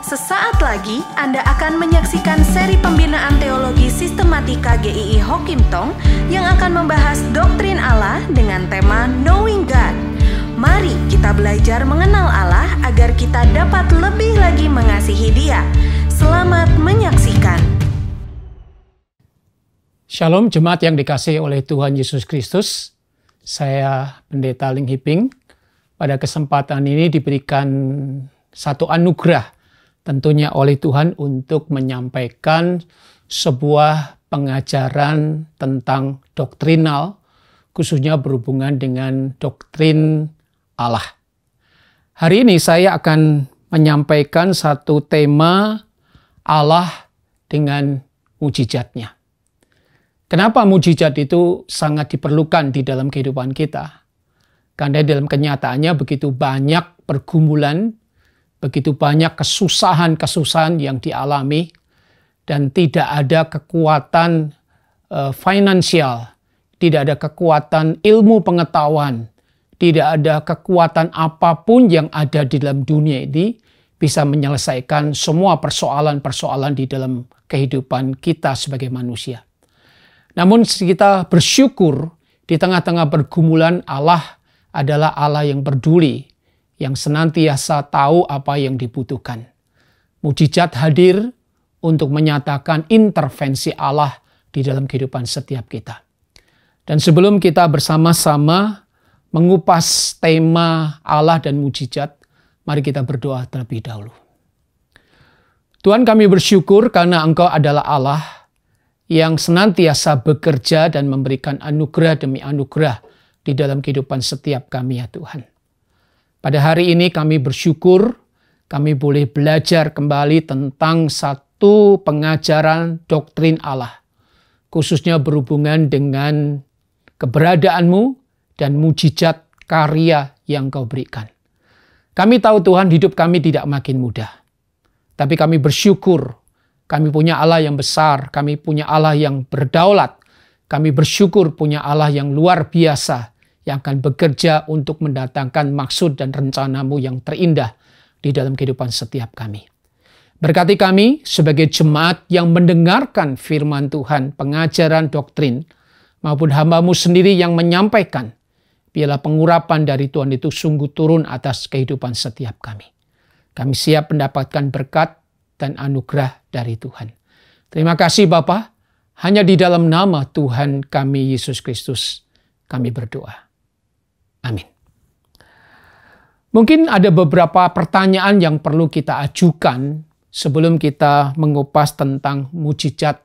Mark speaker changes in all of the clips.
Speaker 1: Sesaat lagi Anda akan menyaksikan seri pembinaan teologi sistematika GII Hokim Tong yang akan membahas doktrin Allah dengan tema Knowing God. Mari kita belajar mengenal Allah agar kita dapat lebih lagi mengasihi Dia. Selamat menyaksikan.
Speaker 2: Shalom jemaat yang dikasihi oleh Tuhan Yesus Kristus. Saya Pendeta Ling Hiping. Pada kesempatan ini diberikan satu anugerah tentunya oleh Tuhan untuk menyampaikan sebuah pengajaran tentang doktrinal, khususnya berhubungan dengan doktrin Allah. Hari ini saya akan menyampaikan satu tema Allah dengan mujizatnya. Kenapa mujizat itu sangat diperlukan di dalam kehidupan kita? Karena dalam kenyataannya begitu banyak pergumulan, begitu banyak kesusahan-kesusahan yang dialami, dan tidak ada kekuatan finansial, tidak ada kekuatan ilmu pengetahuan, tidak ada kekuatan apapun yang ada di dalam dunia ini bisa menyelesaikan semua persoalan-persoalan di dalam kehidupan kita sebagai manusia. Namun kita bersyukur di tengah-tengah pergumulan Allah adalah Allah yang peduli, yang senantiasa tahu apa yang dibutuhkan. Mujizat hadir untuk menyatakan intervensi Allah di dalam kehidupan setiap kita. Dan sebelum kita bersama-sama mengupas tema Allah dan mujizat, mari kita berdoa terlebih dahulu. Tuhan, kami bersyukur karena Engkau adalah Allah yang senantiasa bekerja dan memberikan anugerah demi anugerah di dalam kehidupan setiap kami ya Tuhan. Pada hari ini kami bersyukur kami boleh belajar kembali tentang satu pengajaran doktrin Allah, khususnya berhubungan dengan keberadaanmu dan mujizat karya yang Kau berikan. Kami tahu Tuhan hidup kami tidak makin mudah, tapi kami bersyukur kami punya Allah yang besar, kami punya Allah yang berdaulat, kami bersyukur punya Allah yang luar biasa, yang akan bekerja untuk mendatangkan maksud dan rencanamu yang terindah di dalam kehidupan setiap kami. Berkati kami sebagai jemaat yang mendengarkan firman Tuhan, pengajaran doktrin, maupun hamba-Mu sendiri yang menyampaikan. Biarlah pengurapan dari Tuhan itu sungguh turun atas kehidupan setiap kami. Kami siap mendapatkan berkat dan anugerah dari Tuhan. Terima kasih Bapa, hanya di dalam nama Tuhan kami Yesus Kristus kami berdoa. Amin. Mungkin ada beberapa pertanyaan yang perlu kita ajukan sebelum kita mengupas tentang mujizat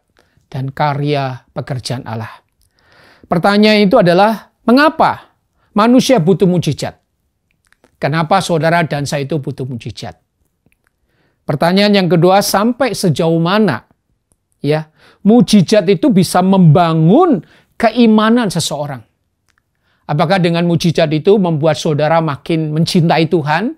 Speaker 2: dan karya pekerjaan Allah. Pertanyaan itu adalah, mengapa manusia butuh mujizat? Kenapa saudara dan saya itu butuh mujizat? Pertanyaan yang kedua, sampai sejauh mana ya mujizat itu bisa membangun keimanan seseorang? Apakah dengan mujizat itu membuat saudara makin mencintai Tuhan?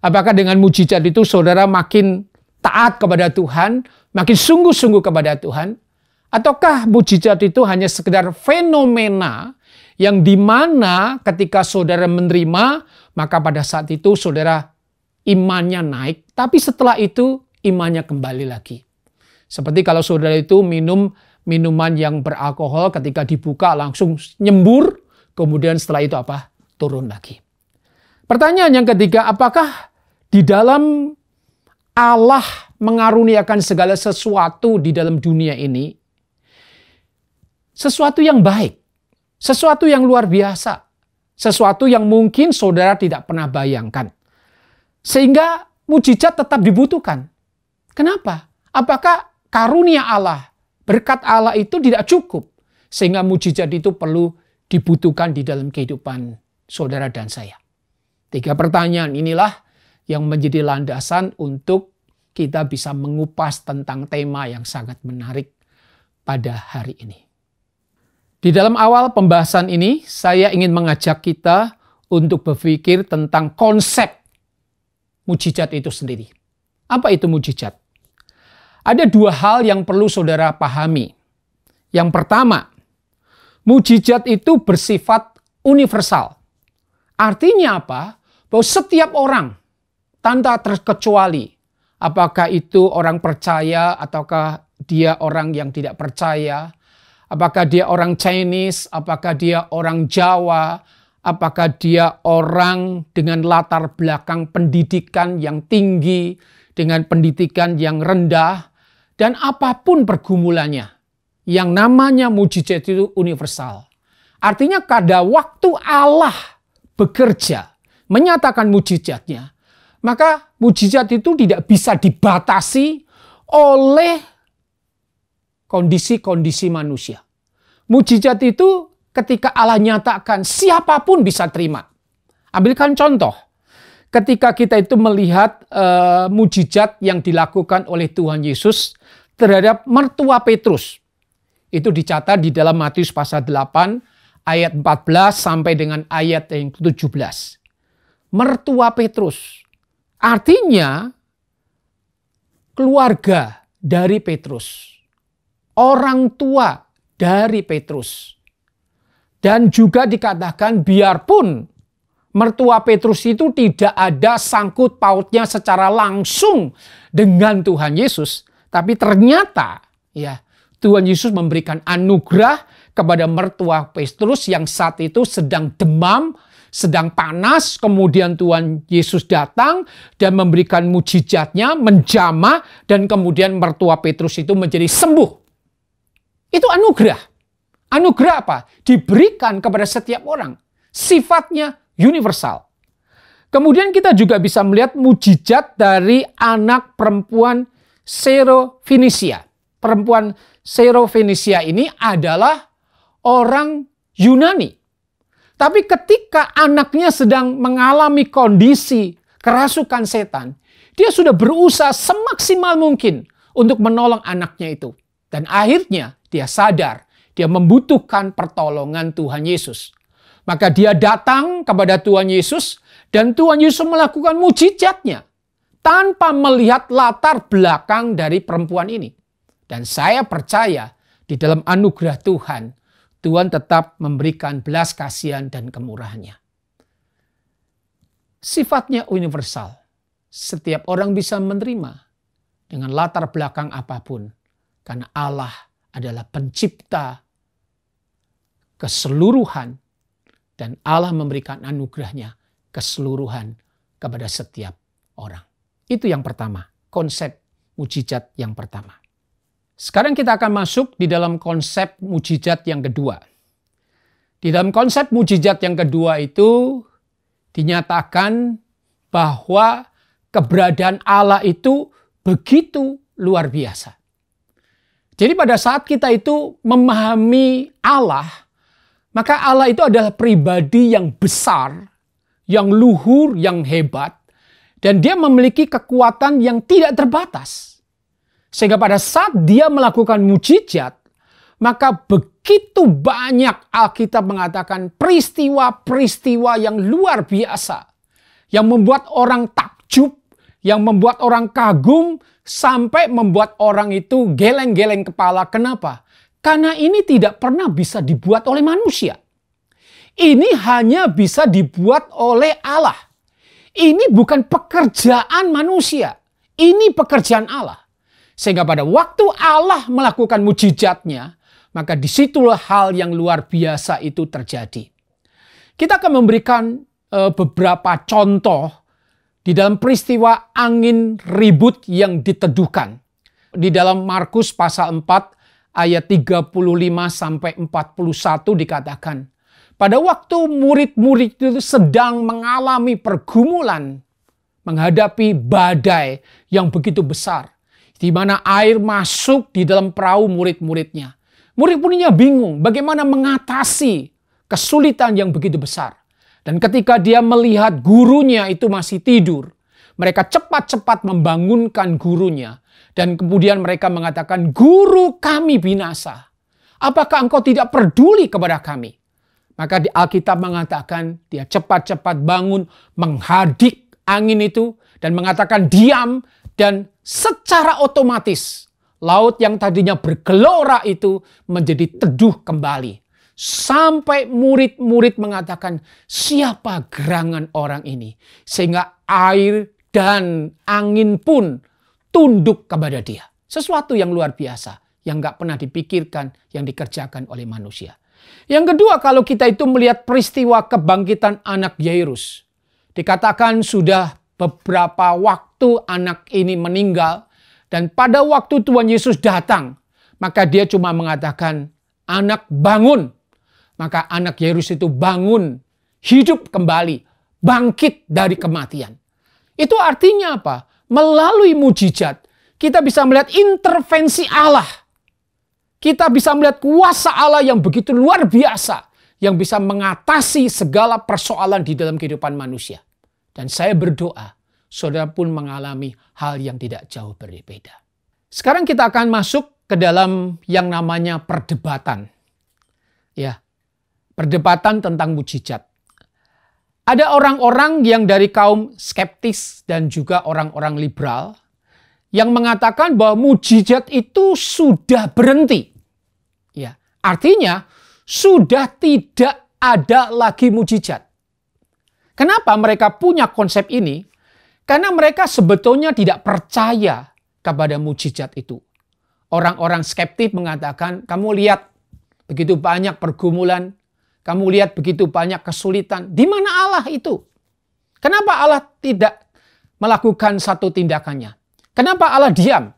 Speaker 2: Apakah dengan mujizat itu saudara makin taat kepada Tuhan, makin sungguh-sungguh kepada Tuhan? Ataukah mujizat itu hanya sekedar fenomena yang dimana ketika saudara menerima, maka pada saat itu saudara imannya naik, tapi setelah itu imannya kembali lagi. Seperti kalau saudara itu minum minuman yang beralkohol, ketika dibuka langsung nyembur, kemudian setelah itu apa? Turun lagi. Pertanyaan yang ketiga, apakah di dalam Allah mengaruniakan segala sesuatu di dalam dunia ini sesuatu yang baik, sesuatu yang luar biasa, sesuatu yang mungkin saudara tidak pernah bayangkan, sehingga mujizat tetap dibutuhkan? Kenapa? Apakah karunia Allah, berkat Allah itu tidak cukup sehingga mujizat itu perlu dibutuhkan di dalam kehidupan saudara dan saya? 3 pertanyaan inilah yang menjadi landasan untuk kita bisa mengupas tentang tema yang sangat menarik pada hari ini. Di dalam awal pembahasan ini, saya ingin mengajak kita untuk berpikir tentang konsep mujizat itu sendiri. Apa itu mujizat? Ada 2 hal yang perlu saudara pahami. Yang pertama, mujizat itu bersifat universal. Artinya apa? Bahwa setiap orang tanpa terkecuali Apakah itu orang percaya ataukah dia orang yang tidak percaya? Apakah dia orang Chinese? Apakah dia orang Jawa? Apakah dia orang dengan latar belakang pendidikan yang tinggi, dengan pendidikan yang rendah? Dan apapun pergumulannya, yang namanya mujizat itu universal. Artinya pada waktu Allah bekerja, menyatakan mujizatnya, maka mujizat itu tidak bisa dibatasi oleh kondisi-kondisi manusia. Mujizat itu ketika Allah nyatakan, siapapun bisa terima. Ambilkan contoh. Ketika kita itu melihat mujizat yang dilakukan oleh Tuhan Yesus terhadap mertua Petrus. Itu dicatat di dalam Matius pasal 8 ayat 14 sampai dengan ayat yang ke-17. Mertua Petrus. Artinya keluarga dari Petrus. Orang tua dari Petrus. Dan juga dikatakan biarpun mertua Petrus itu tidak ada sangkut pautnya secara langsung dengan Tuhan Yesus. Tapi ternyata ya Tuhan Yesus memberikan anugerah kepada mertua Petrus yang saat itu sedang demam, sedang panas. Kemudian Tuhan Yesus datang dan memberikan mujizatnya, menjamah, dan kemudian mertua Petrus itu menjadi sembuh. Itu anugerah. Anugerah apa? Diberikan kepada setiap orang. Sifatnya universal. Kemudian kita juga bisa melihat mujizat dari anak perempuan Syro-Fenisia. Perempuan Syro-Fenisia ini adalah orang Yunani. Tapi ketika anaknya sedang mengalami kondisi kerasukan setan, dia sudah berusaha semaksimal mungkin untuk menolong anaknya itu. Dan akhirnya dia sadar, dia membutuhkan pertolongan Tuhan Yesus. Maka dia datang kepada Tuhan Yesus dan Tuhan Yesus melakukan mujizatnya tanpa melihat latar belakang dari perempuan ini. Dan saya percaya di dalam anugerah Tuhan, Tuhan tetap memberikan belas kasihan dan kemurahannya. Sifatnya universal. Setiap orang bisa menerima dengan latar belakang apapun. Karena Allah adalah pencipta keseluruhan. Dan Allah memberikan anugerahnya keseluruhan kepada setiap orang. Itu yang pertama, konsep mujizat yang pertama. Sekarang kita akan masuk di dalam konsep mujizat yang kedua. Di dalam konsep mujizat yang kedua itu dinyatakan bahwa keberadaan Allah itu begitu luar biasa. Jadi pada saat kita itu memahami Allah, maka Allah itu adalah pribadi yang besar, yang luhur, yang hebat, dan dia memiliki kekuatan yang tidak terbatas. Sehingga pada saat dia melakukan mujizat, maka begitu banyak Alkitab mengatakan peristiwa-peristiwa yang luar biasa, yang membuat orang takjub, yang membuat orang kagum, sampai membuat orang itu geleng-geleng kepala. Kenapa? Karena ini tidak pernah bisa dibuat oleh manusia. Ini hanya bisa dibuat oleh Allah. Ini bukan pekerjaan manusia. Ini pekerjaan Allah. Sehingga pada waktu Allah melakukan mujizatnya, maka disitulah hal yang luar biasa itu terjadi. Kita akan memberikan beberapa contoh di dalam peristiwa angin ribut yang diteduhkan. Di dalam Markus pasal 4 ayat 35 sampai 41 dikatakan, pada waktu murid-murid itu sedang mengalami pergumulan menghadapi badai yang begitu besar, di mana air masuk di dalam perahu murid-muridnya. Murid-muridnya bingung bagaimana mengatasi kesulitan yang begitu besar. Dan ketika dia melihat gurunya itu masih tidur, mereka cepat-cepat membangunkan gurunya. Dan kemudian mereka mengatakan, "Guru, kami binasa. Apakah engkau tidak peduli kepada kami?" Maka di Alkitab mengatakan dia cepat-cepat bangun, menghadik angin itu dan mengatakan diam, dan secara otomatis laut yang tadinya bergelora itu menjadi teduh kembali. Sampai murid-murid mengatakan, siapa gerangan orang ini? Sehingga air dan angin pun tunduk kepada Dia. Sesuatu yang luar biasa, yang gak pernah dipikirkan, yang dikerjakan oleh manusia. Yang kedua, kalau kita itu melihat peristiwa kebangkitan anak Yairus. Dikatakan sudah beberapa waktu anak ini meninggal. Dan pada waktu Tuhan Yesus datang, maka dia cuma mengatakan, anak bangun. Maka anak Yairus itu bangun, hidup kembali, bangkit dari kematian. Itu artinya apa? Melalui mujizat, kita bisa melihat intervensi Allah. Kita bisa melihat kuasa Allah yang begitu luar biasa, yang bisa mengatasi segala persoalan di dalam kehidupan manusia. Dan saya berdoa, saudara pun mengalami hal yang tidak jauh berbeda. Sekarang kita akan masuk ke dalam yang namanya perdebatan. Ya, perdebatan tentang mujizat. Ada orang-orang yang dari kaum skeptis dan juga orang-orang liberal yang mengatakan bahwa mujizat itu sudah berhenti. Ya, artinya sudah tidak ada lagi mujizat. Kenapa mereka punya konsep ini? Karena mereka sebetulnya tidak percaya kepada mujizat itu. Orang-orang skeptis mengatakan, kamu lihat begitu banyak pergumulan, kamu lihat begitu banyak kesulitan. Di mana Allah itu? Kenapa Allah tidak melakukan satu tindakannya? Kenapa Allah diam?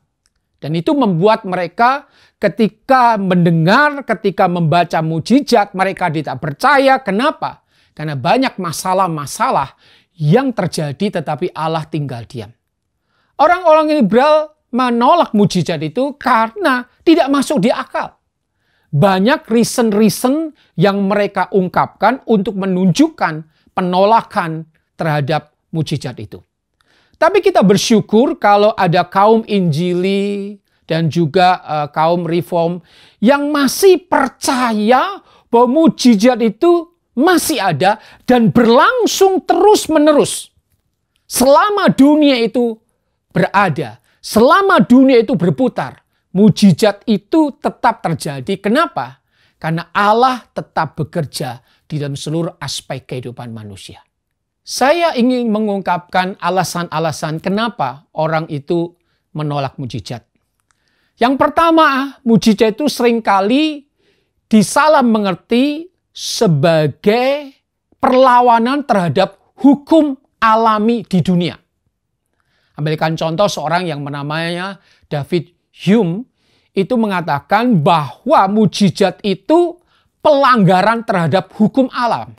Speaker 2: Dan itu membuat mereka ketika mendengar, ketika membaca mujizat, mereka tidak percaya. Kenapa? Karena banyak masalah-masalah yang terjadi tetapi Allah tinggal diam. Orang-orang liberal menolak mujizat itu karena tidak masuk di akal. Banyak reason yang mereka ungkapkan untuk menunjukkan penolakan terhadap mujizat itu. Tapi kita bersyukur kalau ada kaum Injili dan juga kaum Reform yang masih percaya bahwa mujizat itu masih ada dan berlangsung terus-menerus. Selama dunia itu berada, selama dunia itu berputar, mujizat itu tetap terjadi. Kenapa? Karena Allah tetap bekerja di dalam seluruh aspek kehidupan manusia. Saya ingin mengungkapkan alasan-alasan kenapa orang itu menolak mujizat. Yang pertama, mujizat itu seringkali disalah mengerti sebagai perlawanan terhadap hukum alami di dunia. Ambilkan contoh seorang yang namanya David Hume itu mengatakan bahwa mujizat itu pelanggaran terhadap hukum alam.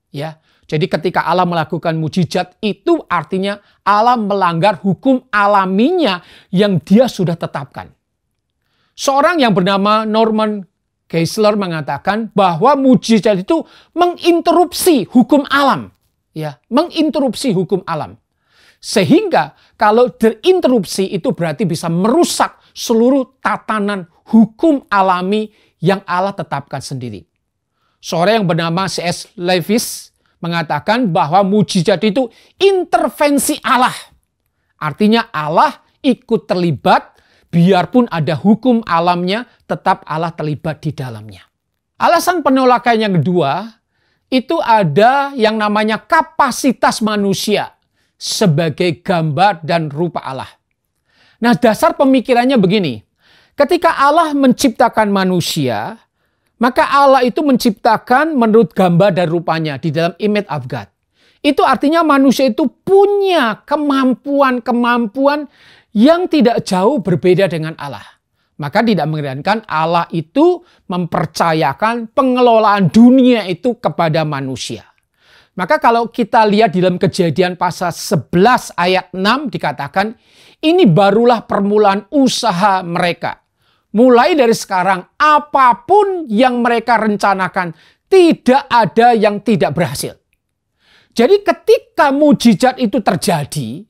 Speaker 2: Ya, jadi ketika Allah melakukan mujizat itu artinya Allah melanggar hukum alaminya yang Dia sudah tetapkan. Seorang yang bernama Norman Geisler mengatakan bahwa mujizat itu menginterupsi hukum alam. Ya, menginterupsi hukum alam. Sehingga kalau terinterupsi itu berarti bisa merusak seluruh tatanan hukum alami yang Allah tetapkan sendiri. Seorang yang bernama C.S. Lewis mengatakan bahwa mujizat itu intervensi Allah. Artinya Allah ikut terlibat. Biarpun ada hukum alamnya, tetap Allah terlibat di dalamnya. Alasan penolakan yang kedua, itu ada yang namanya kapasitas manusia sebagai gambar dan rupa Allah. Nah, dasar pemikirannya begini. Ketika Allah menciptakan manusia, maka Allah itu menciptakan menurut gambar dan rupanya di dalam image of God. Itu artinya manusia itu punya kemampuan-kemampuan yang tidak jauh berbeda dengan Allah. Maka tidak mengherankan Allah itu mempercayakan pengelolaan dunia itu kepada manusia. Maka kalau kita lihat di dalam Kejadian pasal 11 ayat 6 dikatakan, ini barulah permulaan usaha mereka. Mulai dari sekarang apapun yang mereka rencanakan tidak ada yang tidak berhasil. Jadi ketika mujizat itu terjadi,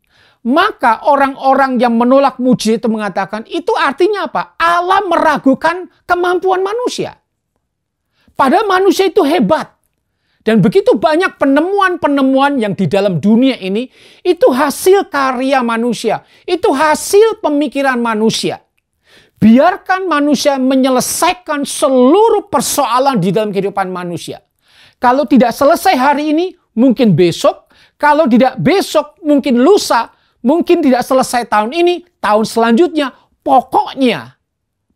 Speaker 2: maka orang-orang yang menolak mujizat itu mengatakan, itu artinya apa? Allah meragukan kemampuan manusia. Padahal manusia itu hebat. Dan begitu banyak penemuan-penemuan yang di dalam dunia ini, itu hasil karya manusia. Itu hasil pemikiran manusia. Biarkan manusia menyelesaikan seluruh persoalan di dalam kehidupan manusia. Kalau tidak selesai hari ini, mungkin besok. Kalau tidak besok, mungkin lusa. Mungkin tidak selesai tahun ini, tahun selanjutnya. Pokoknya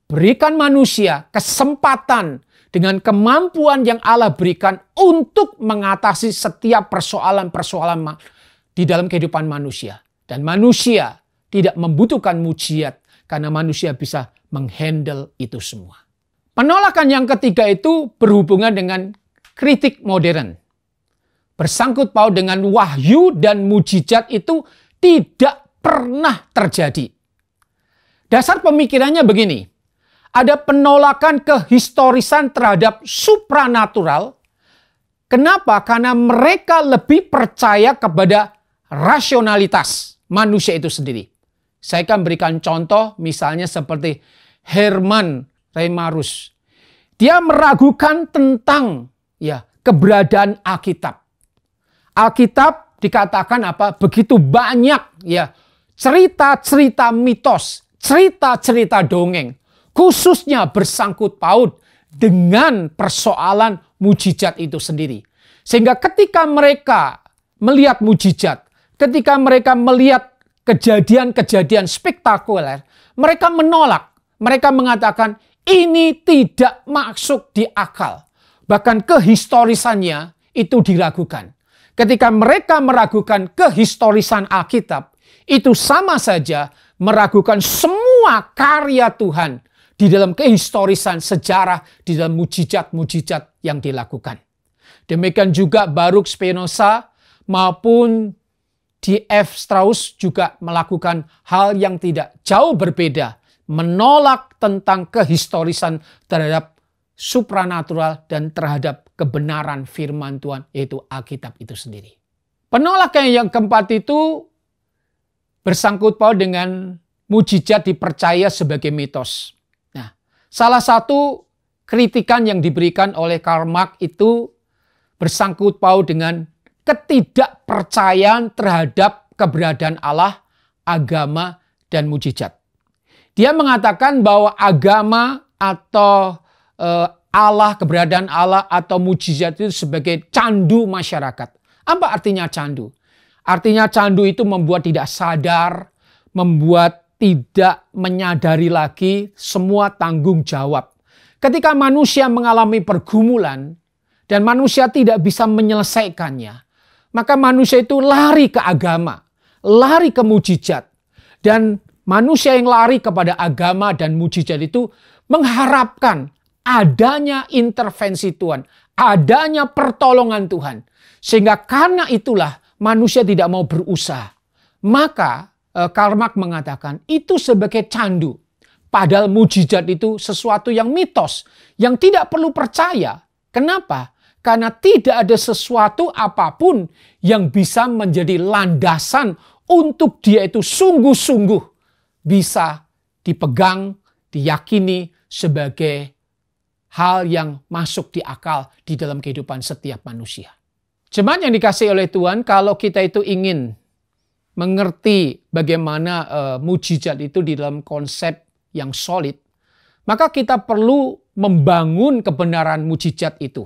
Speaker 2: berikan manusia kesempatan dengan kemampuan yang Allah berikan untuk mengatasi setiap persoalan-persoalan di dalam kehidupan manusia. Dan manusia tidak membutuhkan mujizat karena manusia bisa menghandle itu semua. Penolakan yang ketiga itu berhubungan dengan kritik modern. Bersangkut paut dengan wahyu dan mujizat itu tidak pernah terjadi. Dasar pemikirannya begini. Ada penolakan kehistorisan terhadap supranatural. Kenapa? Karena mereka lebih percaya kepada rasionalitas manusia itu sendiri. Saya akan berikan contoh misalnya seperti Herman Reimarus. Dia meragukan tentang keberadaan Alkitab. Alkitab dikatakan apa? Begitu banyak cerita-cerita mitos, cerita-cerita dongeng, khususnya bersangkut paut dengan persoalan mujizat itu sendiri. Sehingga ketika mereka melihat mujizat, ketika mereka melihat kejadian-kejadian spektakuler, mereka menolak. Mereka mengatakan ini tidak masuk di akal. Bahkan kehistorisannya itu diragukan. Ketika mereka meragukan kehistorisan Alkitab, itu sama saja meragukan semua karya Tuhan di dalam kehistorisan sejarah, di dalam mujizat-mujizat yang dilakukan. Demikian juga Baruch Spinoza maupun D.F. Strauss juga melakukan hal yang tidak jauh berbeda, menolak tentang kehistorisan terhadap supranatural dan terhadap kebenaran firman Tuhan, yaitu Alkitab itu sendiri. Penolakan yang keempat itu bersangkut paut dengan mujizat dipercaya sebagai mitos. Nah, salah satu kritikan yang diberikan oleh Karl Marx itu bersangkut paut dengan ketidakpercayaan terhadap keberadaan Allah, agama, dan mujizat. Dia mengatakan bahwa agama atau Allah, keberadaan Allah atau mujizat itu sebagai candu masyarakat. Apa artinya candu? Artinya candu itu membuat tidak sadar, membuat tidak menyadari lagi semua tanggung jawab. Ketika manusia mengalami pergumulan dan manusia tidak bisa menyelesaikannya, maka manusia itu lari ke agama, lari ke mujizat. Dan manusia yang lari kepada agama dan mujizat itu mengharapkan adanya intervensi Tuhan, adanya pertolongan Tuhan. Sehingga karena itulah manusia tidak mau berusaha. Maka Karl Marx mengatakan itu sebagai candu. Padahal mujizat itu sesuatu yang mitos, yang tidak perlu percaya. Kenapa? Karena tidak ada sesuatu apapun yang bisa menjadi landasan untuk dia itu sungguh-sungguh bisa dipegang, diyakini sebagai hal yang masuk di akal di dalam kehidupan setiap manusia. Jemaat yang dikasihi oleh Tuhan, kalau kita itu ingin mengerti bagaimana mujizat itu di dalam konsep yang solid, maka kita perlu membangun kebenaran mujizat itu.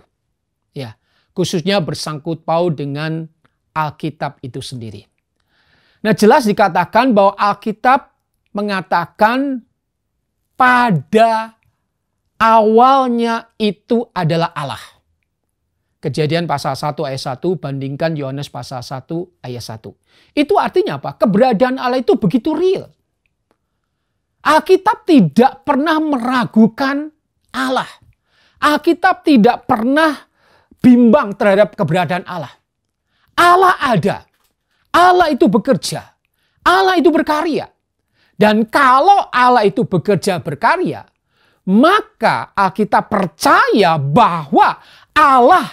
Speaker 2: Ya, khususnya bersangkut paut dengan Alkitab itu sendiri. Nah, jelas dikatakan bahwa Alkitab mengatakan pada awalnya itu adalah Allah. Kejadian pasal 1 ayat 1 bandingkan Yohanes pasal 1 ayat 1. Itu artinya apa? Keberadaan Allah itu begitu real. Alkitab tidak pernah meragukan Allah. Alkitab tidak pernah bimbang terhadap keberadaan Allah. Allah ada. Allah itu bekerja. Allah itu berkarya. Dan kalau Allah itu bekerja berkarya, maka Alkitab percaya bahwa Allah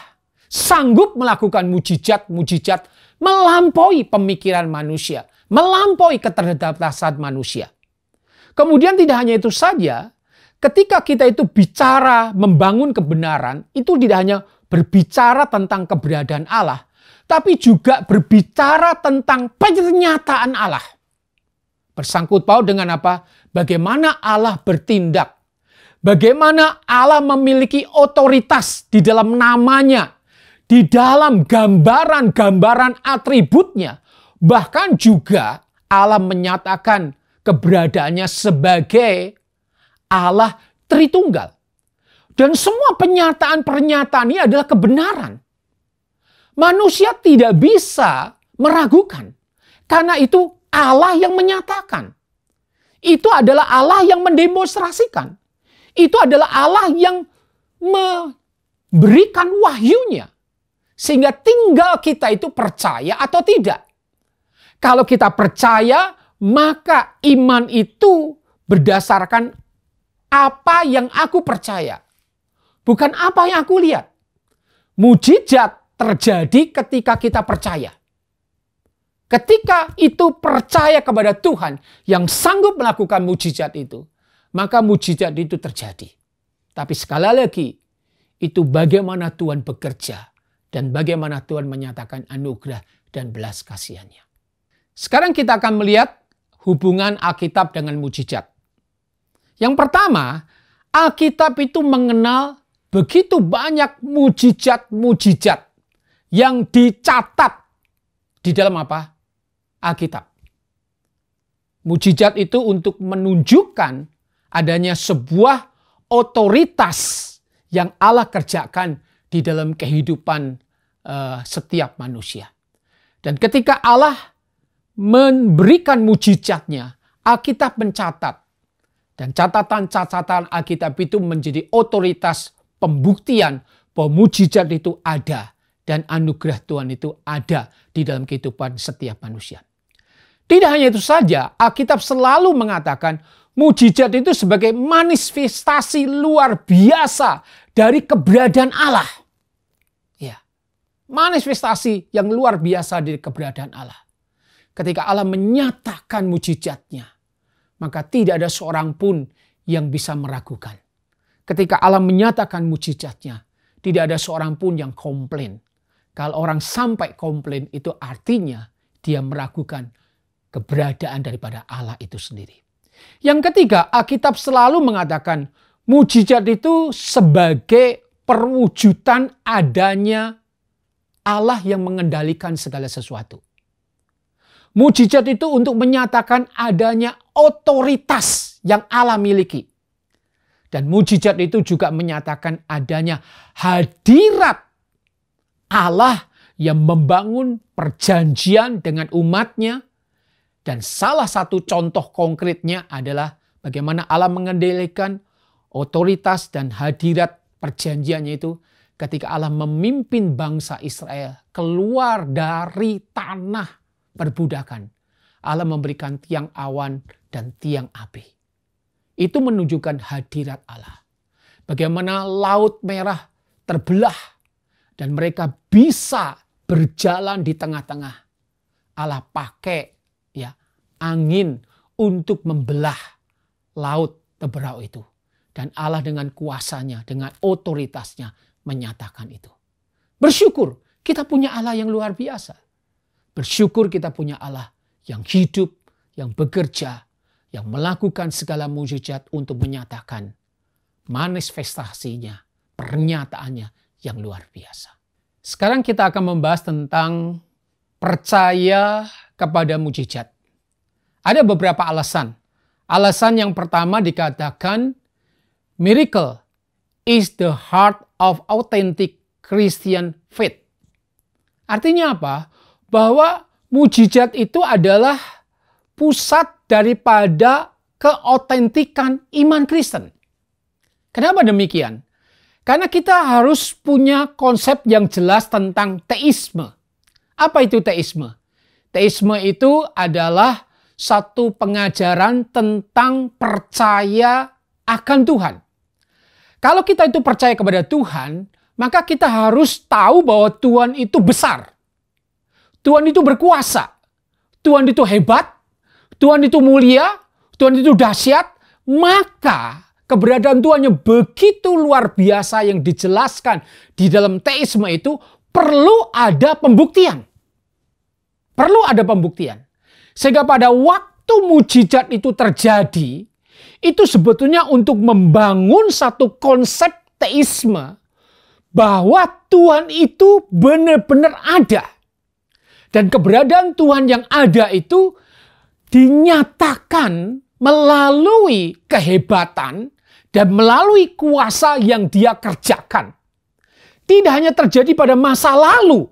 Speaker 2: sanggup melakukan mujizat-mujizat melampaui pemikiran manusia, melampaui keterbatasan manusia. Kemudian tidak hanya itu saja, ketika kita itu bicara membangun kebenaran, itu tidak hanya berbicara tentang keberadaan Allah, tapi juga berbicara tentang pernyataan Allah. Bersangkut paut dengan apa? Bagaimana Allah bertindak. Bagaimana Allah memiliki otoritas di dalam namanya, di dalam gambaran-gambaran atributnya. Bahkan juga Allah menyatakan keberadaannya sebagai Allah Tritunggal. Dan semua pernyataan-pernyataan ini adalah kebenaran. Manusia tidak bisa meragukan. Karena itu Allah yang menyatakan. Itu adalah Allah yang mendemonstrasikan. Itu adalah Allah yang memberikan wahyunya. Sehingga tinggal kita itu percaya atau tidak. Kalau kita percaya, maka iman itu berdasarkan apa yang aku percaya. Bukan apa yang aku lihat. Mujizat terjadi ketika kita percaya. Ketika itu percaya kepada Tuhan yang sanggup melakukan mujizat itu, maka mujizat itu terjadi. Tapi sekali lagi, itu bagaimana Tuhan bekerja dan bagaimana Tuhan menyatakan anugerah dan belas kasihannya. Sekarang kita akan melihat hubungan Alkitab dengan mujizat. Yang pertama, Alkitab itu mengenal begitu banyak mujizat-mujizat yang dicatat di dalam apa? Alkitab. Mujizat itu untuk menunjukkan adanya sebuah otoritas yang Allah kerjakan di dalam kehidupan setiap manusia. Dan ketika Allah memberikan mujizatnya, Alkitab mencatat. Dan catatan-catatan Alkitab itu menjadi otoritas pembuktian bahwa mujizat itu ada dan anugerah Tuhan itu ada di dalam kehidupan setiap manusia. Tidak hanya itu saja, Alkitab selalu mengatakan mujizat itu sebagai manifestasi luar biasa dari keberadaan Allah. Ya, manifestasi yang luar biasa dari keberadaan Allah. Ketika Allah menyatakan mujizatnya, maka tidak ada seorang pun yang bisa meragukan. Ketika Allah menyatakan mujizatnya, tidak ada seorang pun yang komplain. Kalau orang sampai komplain, itu artinya dia meragukan keberadaan daripada Allah itu sendiri. Yang ketiga, Alkitab selalu mengatakan mujizat itu sebagai perwujudan adanya Allah yang mengendalikan segala sesuatu. Mujizat itu untuk menyatakan adanya otoritas yang Allah miliki. Dan mujizat itu juga menyatakan adanya hadirat Allah yang membangun perjanjian dengan umatnya. Dan salah satu contoh konkretnya adalah bagaimana Allah mengendalikan otoritas dan hadirat perjanjiannya itu ketika Allah memimpin bangsa Israel keluar dari tanah perbudakan. Allah memberikan tiang awan dan tiang api. Itu menunjukkan hadirat Allah. Bagaimana Laut Merah terbelah dan mereka bisa berjalan di tengah-tengah. Allah pakai angin untuk membelah laut Teberau itu. Dan Allah dengan kuasanya, dengan otoritasnya menyatakan itu. Bersyukur kita punya Allah yang luar biasa. Bersyukur kita punya Allah yang hidup, yang bekerja, yang melakukan segala mujizat untuk menyatakan manifestasinya, pernyataannya yang luar biasa. Sekarang kita akan membahas tentang percaya kepada mujizat. Ada beberapa alasan. Alasan yang pertama dikatakan miracle is the heart of authentic Christian faith. Artinya apa? Bahwa mujizat itu adalah pusat daripada keautentikan iman Kristen. Kenapa demikian? Karena kita harus punya konsep yang jelas tentang teisme. Apa itu teisme? Teisme itu adalah satu pengajaran tentang percaya akan Tuhan. Kalau kita itu percaya kepada Tuhan, maka kita harus tahu bahwa Tuhan itu besar. Tuhan itu berkuasa. Tuhan itu hebat. Tuhan itu mulia. Tuhan itu dahsyat. Maka keberadaan Tuhan yang begitu luar biasa yang dijelaskan di dalam teisme itu perlu ada pembuktian. Perlu ada pembuktian. Sehingga pada waktu mujizat itu terjadi, itu sebetulnya untuk membangun satu konsep teisme bahwa Tuhan itu benar-benar ada. Dan keberadaan Tuhan yang ada itu dinyatakan melalui kehebatan dan melalui kuasa yang Dia kerjakan. Tidak hanya terjadi pada masa lalu,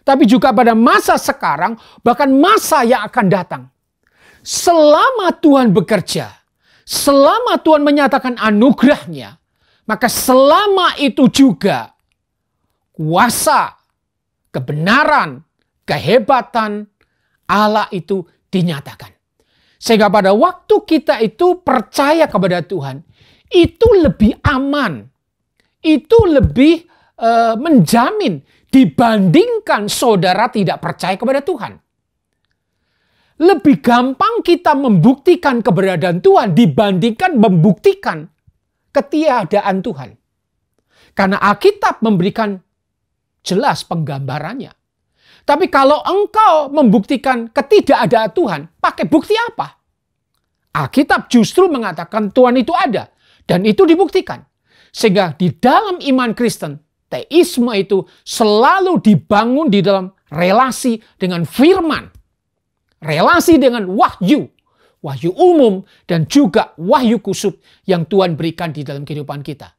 Speaker 2: tapi juga pada masa sekarang, bahkan masa yang akan datang. Selama Tuhan bekerja, selama Tuhan menyatakan anugerah-Nya, maka selama itu juga kuasa, kebenaran, kehebatan Allah itu dinyatakan. Sehingga pada waktu kita itu percaya kepada Tuhan, itu lebih aman, itu lebih menjamin dibandingkan saudara tidak percaya kepada Tuhan. Lebih gampang kita membuktikan keberadaan Tuhan dibandingkan membuktikan ketiadaan Tuhan. Karena Alkitab memberikan jelas penggambarannya. Tapi kalau engkau membuktikan ketidakadaan Tuhan, pakai bukti apa? Alkitab justru mengatakan Tuhan itu ada dan itu dibuktikan. Sehingga di dalam iman Kristen, teisme itu selalu dibangun di dalam relasi dengan firman. Relasi dengan wahyu. Wahyu umum dan juga wahyu khusus yang Tuhan berikan di dalam kehidupan kita.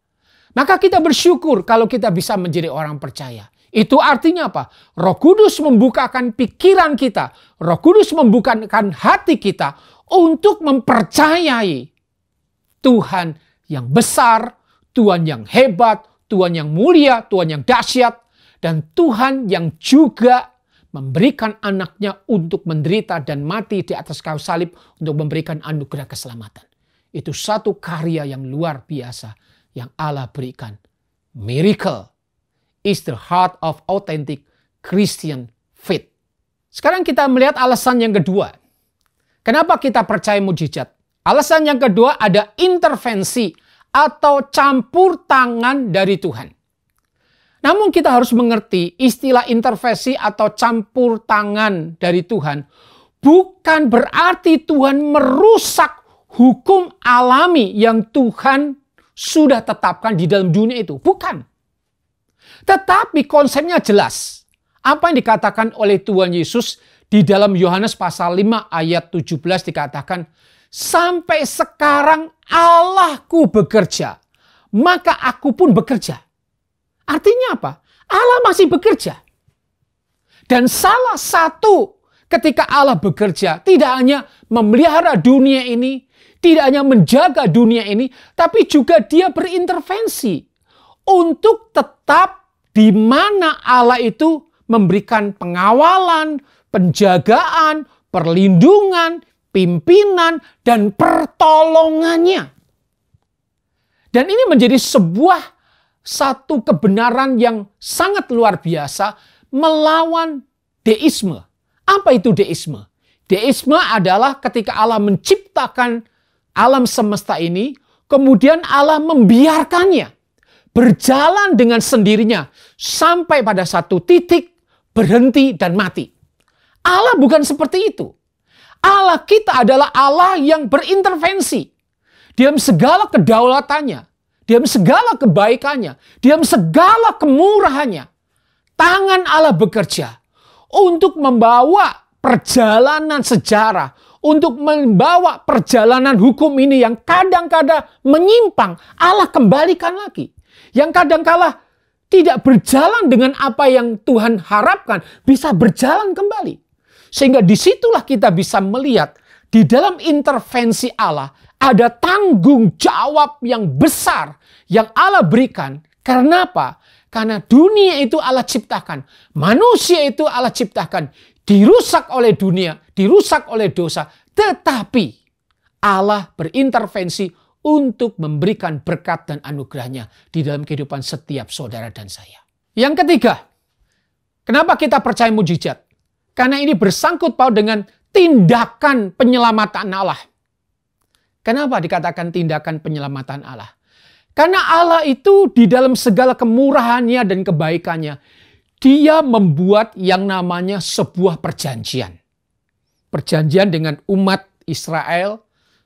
Speaker 2: Maka kita bersyukur kalau kita bisa menjadi orang percaya. Itu artinya apa? Roh Kudus membukakan pikiran kita. Roh Kudus membukakan hati kita untuk mempercayai Tuhan yang besar, Tuhan yang hebat, Tuhan yang mulia, Tuhan yang dahsyat, dan Tuhan yang juga memberikan anaknya untuk menderita dan mati di atas kayu salib untuk memberikan anugerah keselamatan. Itu satu karya yang luar biasa yang Allah berikan. Miracle is the heart of authentic Christian faith. Sekarang kita melihat alasan yang kedua. Kenapa kita percaya mujizat? Alasan yang kedua ada intervensi atau campur tangan dari Tuhan. Namun kita harus mengerti istilah intervensi atau campur tangan dari Tuhan bukan berarti Tuhan merusak hukum alami yang Tuhan sudah tetapkan di dalam dunia itu. Bukan. Tetapi konsepnya jelas. Apa yang dikatakan oleh Tuhan Yesus di dalam Yohanes pasal 5 ayat 17 dikatakan, sampai sekarang Allahku bekerja, maka aku pun bekerja. Artinya apa? Allah masih bekerja. Dan salah satu ketika Allah bekerja, tidak hanya memelihara dunia ini, tidak hanya menjaga dunia ini, tapi juga Dia berintervensi untuk tetap di mana Allah itu memberikan pengawalan, penjagaan, perlindungan, pimpinan, dan pertolongannya. Dan ini menjadi satu kebenaran yang sangat luar biasa melawan deisme. Apa itu deisme? Deisme adalah ketika Allah menciptakan alam semesta ini, kemudian Allah membiarkannya berjalan dengan sendirinya sampai pada satu titik berhenti dan mati. Allah bukan seperti itu. Allah kita adalah Allah yang berintervensi dalam segala kedaulatannya, dalam segala kebaikannya, dalam segala kemurahannya. Tangan Allah bekerja untuk membawa perjalanan sejarah, untuk membawa perjalanan hukum ini yang kadang-kadang menyimpang, Allah kembalikan lagi. Yang kadang-kala tidak berjalan dengan apa yang Tuhan harapkan, bisa berjalan kembali. Sehingga disitulah kita bisa melihat di dalam intervensi Allah ada tanggung jawab yang besar yang Allah berikan. Karena apa? Karena dunia itu Allah ciptakan. Manusia itu Allah ciptakan. Dirusak oleh dunia, dirusak oleh dosa. Tetapi Allah berintervensi untuk memberikan berkat dan anugerahnya di dalam kehidupan setiap saudara dan saya. Yang ketiga, kenapa kita percaya mujizat? Karena ini bersangkut paut dengan tindakan penyelamatan Allah. Kenapa dikatakan tindakan penyelamatan Allah? Karena Allah itu di dalam segala kemurahannya dan kebaikannya, Dia membuat yang namanya sebuah perjanjian. Perjanjian dengan umat Israel,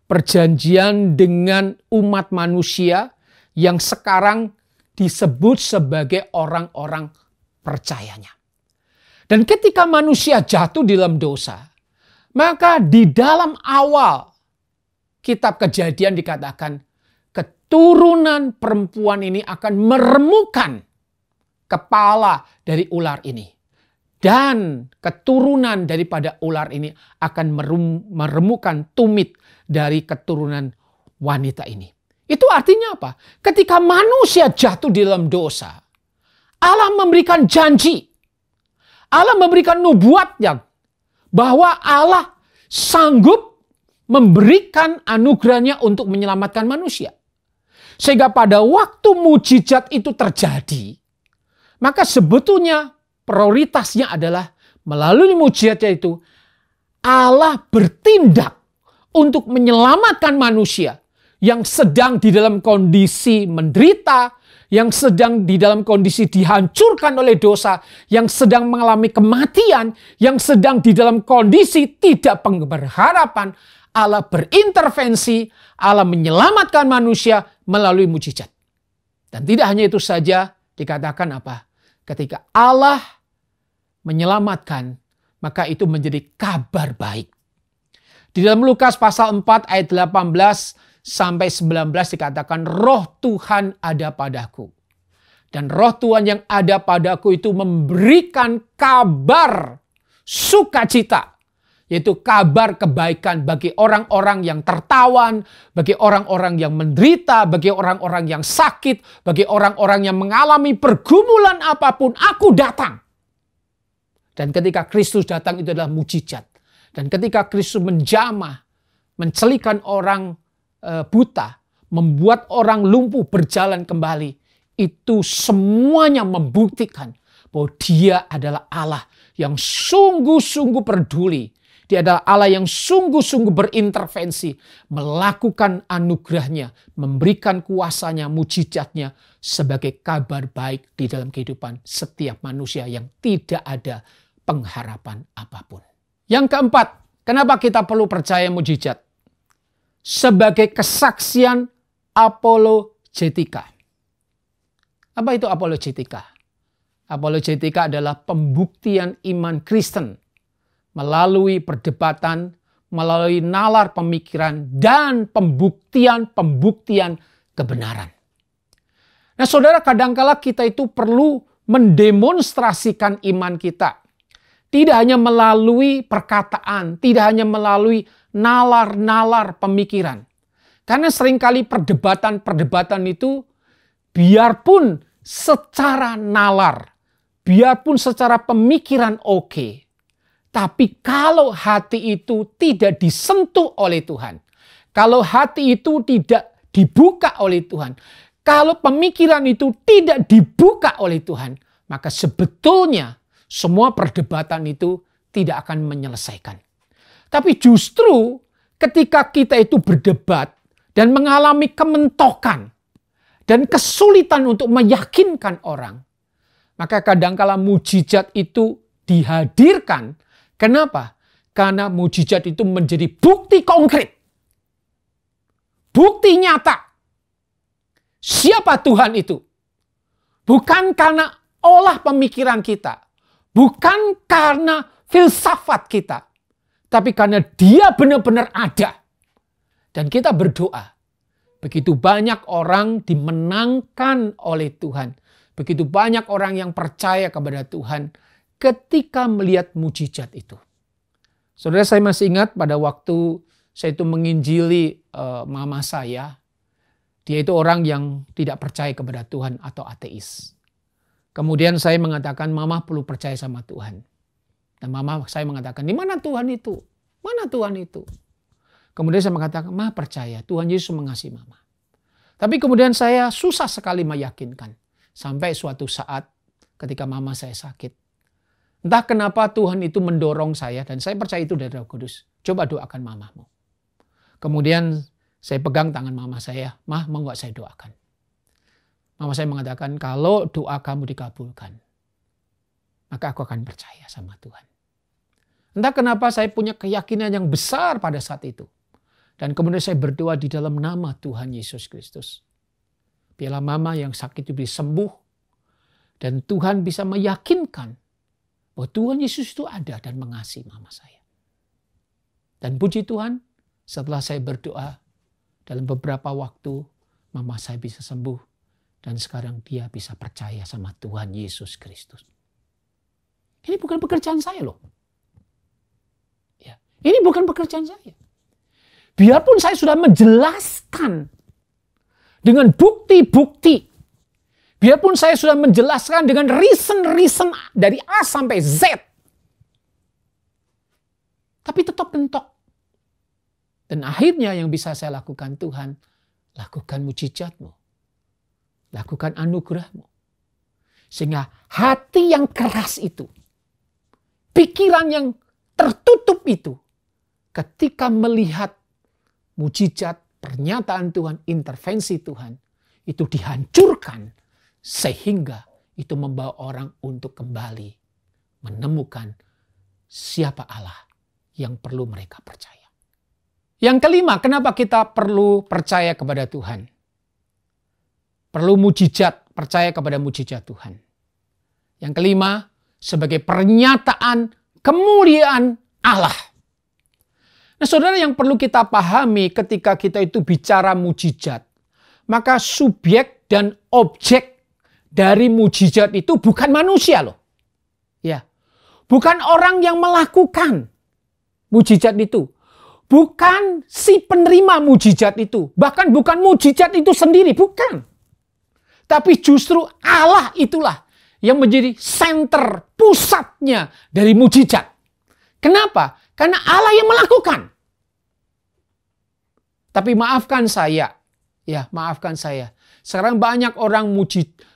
Speaker 2: perjanjian dengan umat manusia yang sekarang disebut sebagai orang-orang percayanya. Dan ketika manusia jatuh di dalam dosa, Maka di dalam awal kitab Kejadian dikatakan keturunan perempuan ini akan meremukkan kepala dari ular ini. Dan keturunan daripada ular ini akan meremukkan tumit dari keturunan wanita ini. Itu artinya apa? Ketika manusia jatuh di dalam dosa, Allah memberikan janji. Allah memberikan nubuatnya bahwa Allah sanggup memberikan anugerahnya untuk menyelamatkan manusia. Sehingga pada waktu mujizat itu terjadi, maka sebetulnya prioritasnya adalah melalui mujizatnya itu Allah bertindak untuk menyelamatkan manusia yang sedang di dalam kondisi menderita, yang sedang di dalam kondisi dihancurkan oleh dosa, yang sedang mengalami kematian, yang sedang di dalam kondisi tidak berharapan. Allah berintervensi, Allah menyelamatkan manusia melalui mujizat. Dan tidak hanya itu saja, dikatakan apa? Ketika Allah menyelamatkan, maka itu menjadi kabar baik. Di dalam Lukas pasal 4 ayat 18 sampai 19 dikatakan, roh Tuhan ada padaku. Dan roh Tuhan yang ada padaku itu memberikan kabar sukacita. Yaitu kabar kebaikan bagi orang-orang yang tertawan, bagi orang-orang yang menderita, bagi orang-orang yang sakit, bagi orang-orang yang mengalami pergumulan apapun, aku datang. Dan ketika Kristus datang itu adalah mujizat. Dan ketika Kristus menjamah, mencelikan orang buta, membuat orang lumpuh berjalan kembali, itu semuanya membuktikan bahwa Dia adalah Allah yang sungguh-sungguh peduli. Dia adalah Allah yang sungguh-sungguh berintervensi, melakukan anugerahnya, memberikan kuasanya, mujizatnya sebagai kabar baik di dalam kehidupan setiap manusia yang tidak ada pengharapan apapun. Yang keempat, kenapa kita perlu percaya mujizat? Sebagai kesaksian apologetika. Apa itu apologetika? Apologetika adalah pembuktian iman Kristen melalui perdebatan, melalui nalar pemikiran, dan pembuktian kebenaran. Nah saudara, kadangkala kita itu perlu mendemonstrasikan iman kita. Tidak hanya melalui perkataan, tidak hanya melalui nalar-nalar pemikiran. Karena seringkali perdebatan itu biarpun secara nalar, biarpun secara pemikiran oke, tapi kalau hati itu tidak disentuh oleh Tuhan, kalau hati itu tidak dibuka oleh Tuhan, kalau pemikiran itu tidak dibuka oleh Tuhan, maka sebetulnya semua perdebatan itu tidak akan menyelesaikan. Tapi justru ketika kita itu berdebat dan mengalami kementokan dan kesulitan untuk meyakinkan orang, maka kadangkala mujizat itu dihadirkan. Kenapa? Karena mujizat itu menjadi bukti konkret. Bukti nyata. Siapa Tuhan itu? Bukan karena olah pemikiran kita. Bukan karena filsafat kita. Tapi karena Dia benar-benar ada. Dan kita berdoa. Begitu banyak orang dimenangkan oleh Tuhan. Begitu banyak orang yang percaya kepada Tuhan ketika melihat mujizat itu. Saudara, saya masih ingat pada waktu saya itu menginjili mama saya. Dia itu orang yang tidak percaya kepada Tuhan atau ateis. Kemudian saya mengatakan, mama perlu percaya sama Tuhan. Dan mama saya mengatakan, di mana Tuhan itu? Mana Tuhan itu? Kemudian saya mengatakan, mama percaya Tuhan Yesus mengasihi mama. Tapi kemudian saya susah sekali meyakinkan. Sampai suatu saat ketika mama saya sakit. Entah kenapa Tuhan itu mendorong saya, dan saya percaya itu dari Roh Kudus. Coba doakan mamamu. Kemudian saya pegang tangan mama saya, mau gak saya doakan? Mama saya mengatakan, kalau doa kamu dikabulkan, maka aku akan percaya sama Tuhan. Entah kenapa saya punya keyakinan yang besar pada saat itu. Dan kemudian saya berdoa di dalam nama Tuhan Yesus Kristus. Biarlah mama yang sakit itu bisa sembuh. Dan Tuhan bisa meyakinkan bahwa Tuhan Yesus itu ada dan mengasihi mama saya. Dan puji Tuhan, setelah saya berdoa, dalam beberapa waktu, mama saya bisa sembuh. Dan sekarang dia bisa percaya sama Tuhan Yesus Kristus. Ini bukan pekerjaan saya loh. Ya, ini bukan pekerjaan saya. Biarpun saya sudah menjelaskan dengan bukti-bukti. Biarpun saya sudah menjelaskan dengan reason dari A sampai Z. Tapi tetap mentok. Dan akhirnya yang bisa saya lakukan, Tuhan, lakukan mujizat-Mu. Lakukan anugerah-Mu. Sehingga hati yang keras itu, pikiran yang tertutup itu, ketika melihat mujizat, pernyataan Tuhan, intervensi Tuhan, itu dihancurkan. Sehingga itu membawa orang untuk kembali menemukan siapa Allah yang perlu mereka percaya. Yang kelima, kenapa kita perlu percaya kepada Tuhan? Perlu mujizat, percaya kepada mujizat Tuhan. Yang kelima, sebagai pernyataan kemuliaan Allah. Nah, saudara, yang perlu kita pahami ketika kita itu bicara mujizat, maka subjek dan objek dari mujizat itu bukan manusia loh. Ya. Bukan orang yang melakukan mujizat itu. Bukan si penerima mujizat itu. Bahkan bukan mujizat itu sendiri, bukan. Tapi justru Allah itulah yang menjadi senter pusatnya dari mujizat. Kenapa? Karena Allah yang melakukan. Tapi maafkan saya. Ya, maafkan saya. Sekarang banyak orang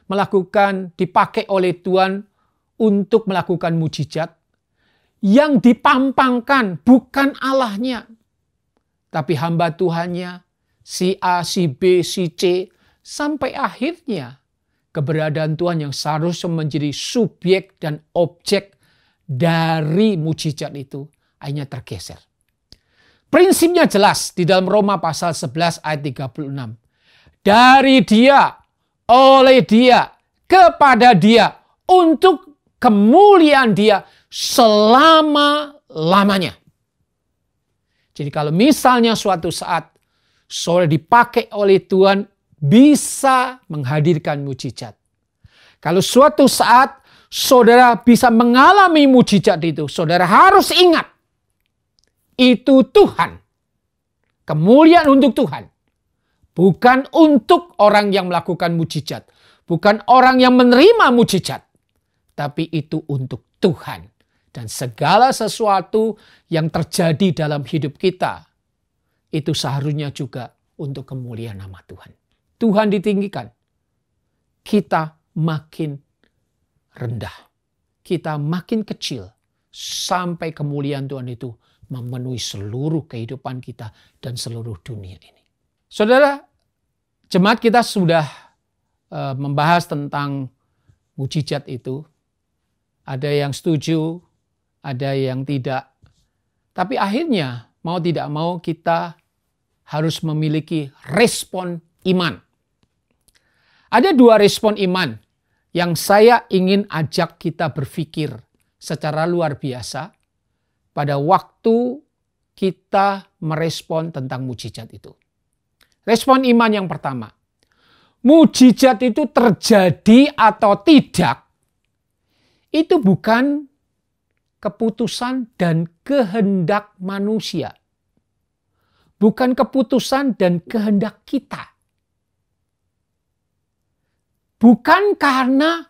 Speaker 2: melakukan, dipakai oleh Tuhan untuk melakukan mujizat. Yang dipampangkan bukan Allahnya. Tapi hamba Tuhannya, si A, si B, si C. Sampai akhirnya keberadaan Tuhan yang seharusnya menjadi subjek dan objek dari mujizat itu akhirnya tergeser. Prinsipnya jelas di dalam Roma pasal 11 ayat 36. Dari Dia, oleh Dia, kepada Dia, untuk kemuliaan Dia selama-lamanya. Jadi kalau misalnya suatu saat saudara dipakai oleh Tuhan bisa menghadirkan mujizat. Kalau suatu saat saudara bisa mengalami mujizat itu, saudara harus ingat itu Tuhan. Kemuliaan untuk Tuhan. Bukan untuk orang yang melakukan mujizat. Bukan orang yang menerima mujizat. Tapi itu untuk Tuhan. Dan segala sesuatu yang terjadi dalam hidup kita, itu seharusnya juga untuk kemuliaan nama Tuhan. Tuhan ditinggikan. Kita makin rendah. Kita makin kecil. Sampai kemuliaan Tuhan itu memenuhi seluruh kehidupan kita dan seluruh dunia ini. Saudara, jemaat kita sudah membahas tentang mujizat itu. Ada yang setuju, ada yang tidak. Tapi akhirnya mau tidak mau kita harus memiliki respon iman. Ada dua respon iman yang saya ingin ajak kita berpikir secara luar biasa pada waktu kita merespon tentang mujizat itu. Respon iman yang pertama, mujizat itu terjadi atau tidak, itu bukan keputusan dan kehendak manusia. Bukan keputusan dan kehendak kita. Bukan karena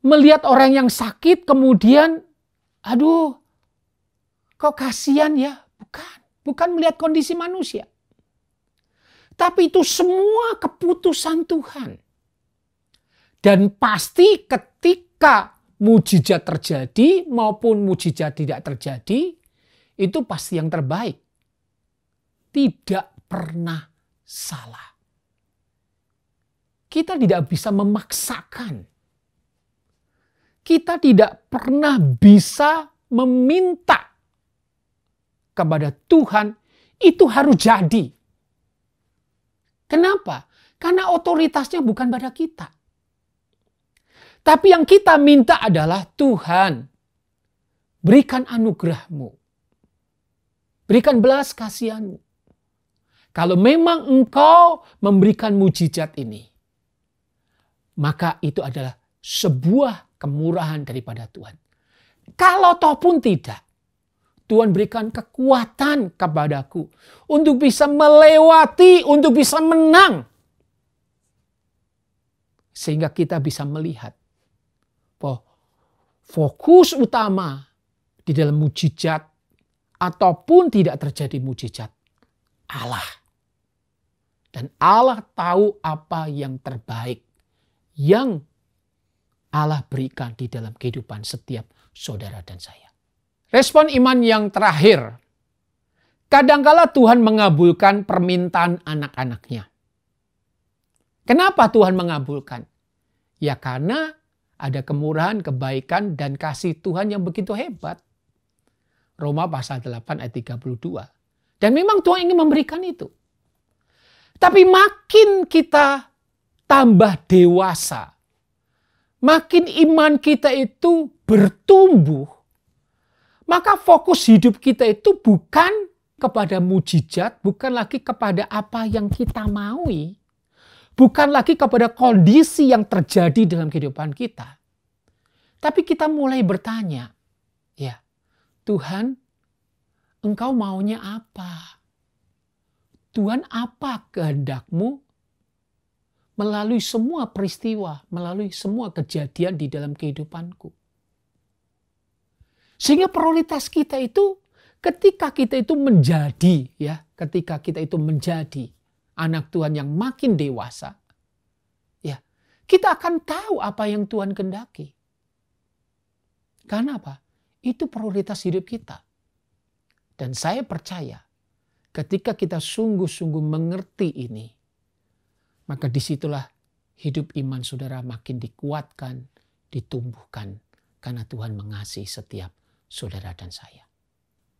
Speaker 2: melihat orang yang sakit kemudian, aduh, kok kasihan ya? Bukan. Bukan melihat kondisi manusia. Tapi itu semua keputusan Tuhan. Dan pasti ketika mujizat terjadi maupun mujizat tidak terjadi, itu pasti yang terbaik. Tidak pernah salah. Kita tidak bisa memaksakan. Kita tidak pernah bisa meminta kepada Tuhan itu harus jadi. Kenapa? Karena otoritasnya bukan pada kita. Tapi yang kita minta adalah Tuhan, berikan anugerah-Mu. Berikan belas kasihan-Mu. Kalau memang Engkau memberikan mujizat ini, maka itu adalah sebuah kemurahan daripada Tuhan. Kalau toh pun tidak, Tuhan berikan kekuatan kepadaku untuk bisa melewati, untuk bisa menang. Sehingga kita bisa melihat bahwa fokus utama di dalam mujizat ataupun tidak terjadi mujizat, Allah. Dan Allah tahu apa yang terbaik yang Allah berikan di dalam kehidupan setiap saudara dan saya. Respon iman yang terakhir. Kadangkala Tuhan mengabulkan permintaan anak-anaknya. Kenapa Tuhan mengabulkan? Ya karena ada kemurahan, kebaikan, dan kasih Tuhan yang begitu hebat. Roma pasal 8 ayat 32. Dan memang Tuhan ingin memberikan itu. Tapi makin kita tambah dewasa, makin iman kita itu bertumbuh, maka fokus hidup kita itu bukan kepada mujizat, bukan lagi kepada apa yang kita maui, bukan lagi kepada kondisi yang terjadi dalam kehidupan kita. Tapi kita mulai bertanya, ya Tuhan, Engkau maunya apa? Tuhan, apa kehendak-Mu melalui semua peristiwa, melalui semua kejadian di dalam kehidupanku? Sehingga prioritas kita itu ketika kita itu menjadi, ya, ketika kita itu menjadi anak Tuhan yang makin dewasa, ya, kita akan tahu apa yang Tuhan kehendaki. Karena apa? Itu prioritas hidup kita. Dan saya percaya ketika kita sungguh-sungguh mengerti ini, maka disitulah hidup iman saudara makin dikuatkan, ditumbuhkan. Karena Tuhan mengasihi setiap saudara dan saya.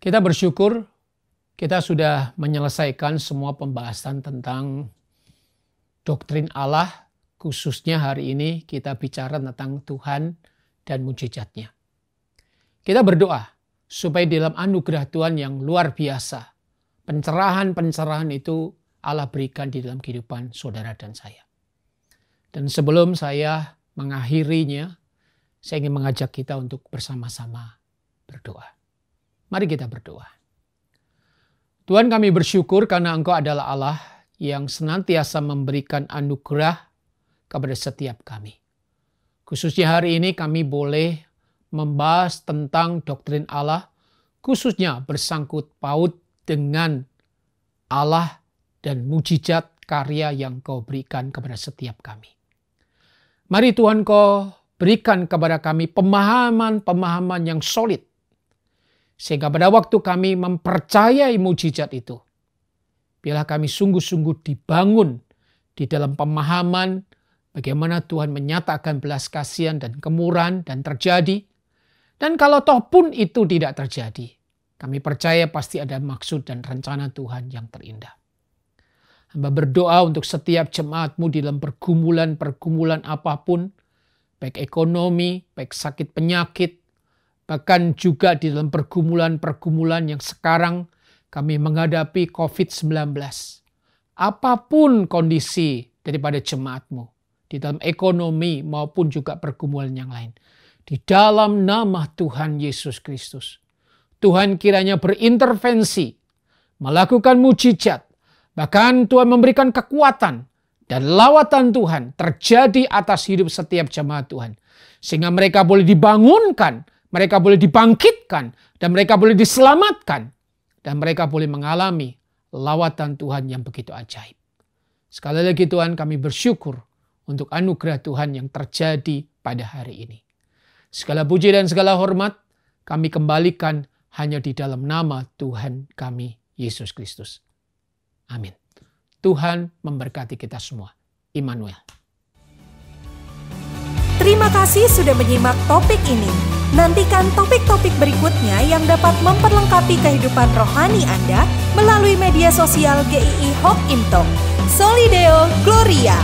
Speaker 2: Kita bersyukur kita sudah menyelesaikan semua pembahasan tentang doktrin Allah. Khususnya hari ini kita bicara tentang Tuhan dan mujizatnya. Kita berdoa supaya dalam anugerah Tuhan yang luar biasa, pencerahan-pencerahan itu Allah berikan di dalam kehidupan saudara dan saya. Dan sebelum saya mengakhirinya, saya ingin mengajak kita untuk bersama-sama berdoa. Mari kita berdoa. Tuhan, kami bersyukur karena Engkau adalah Allah yang senantiasa memberikan anugerah kepada setiap kami. Khususnya hari ini kami boleh membahas tentang doktrin Allah, khususnya bersangkut paut dengan Allah dan mujizat karya yang Kau berikan kepada setiap kami. Mari Tuhan Kau berikan kepada kami pemahaman-pemahaman yang solid, sehingga pada waktu kami mempercayai mujizat itu, biarlah kami sungguh-sungguh dibangun di dalam pemahaman bagaimana Tuhan menyatakan belas kasihan dan kemurahan dan terjadi. Dan kalau toh pun itu tidak terjadi, kami percaya pasti ada maksud dan rencana Tuhan yang terindah. Hamba berdoa untuk setiap jemaat-Mu dalam pergumulan-pergumulan apapun, baik ekonomi, baik sakit penyakit, bahkan juga di dalam pergumulan-pergumulan yang sekarang kami menghadapi COVID-19. Apapun kondisi daripada jemaat-Mu, di dalam ekonomi maupun juga pergumulan yang lain. Di dalam nama Tuhan Yesus Kristus, Tuhan kiranya berintervensi, melakukan mujizat, bahkan Tuhan memberikan kekuatan dan lawatan Tuhan terjadi atas hidup setiap jemaat Tuhan. Sehingga mereka boleh dibangunkan, mereka boleh dibangkitkan, dan mereka boleh diselamatkan. Dan mereka boleh mengalami lawatan Tuhan yang begitu ajaib. Sekali lagi Tuhan, kami bersyukur untuk anugerah Tuhan yang terjadi pada hari ini. Segala puji dan segala hormat kami kembalikan hanya di dalam nama Tuhan kami, Yesus Kristus. Amin. Tuhan memberkati kita semua. Immanuel.
Speaker 1: Terima kasih sudah menyimak topik ini. Nantikan topik-topik berikutnya yang dapat memperlengkapi kehidupan rohani Anda melalui media sosial GII Hock Intong. Soli Deo Gloria.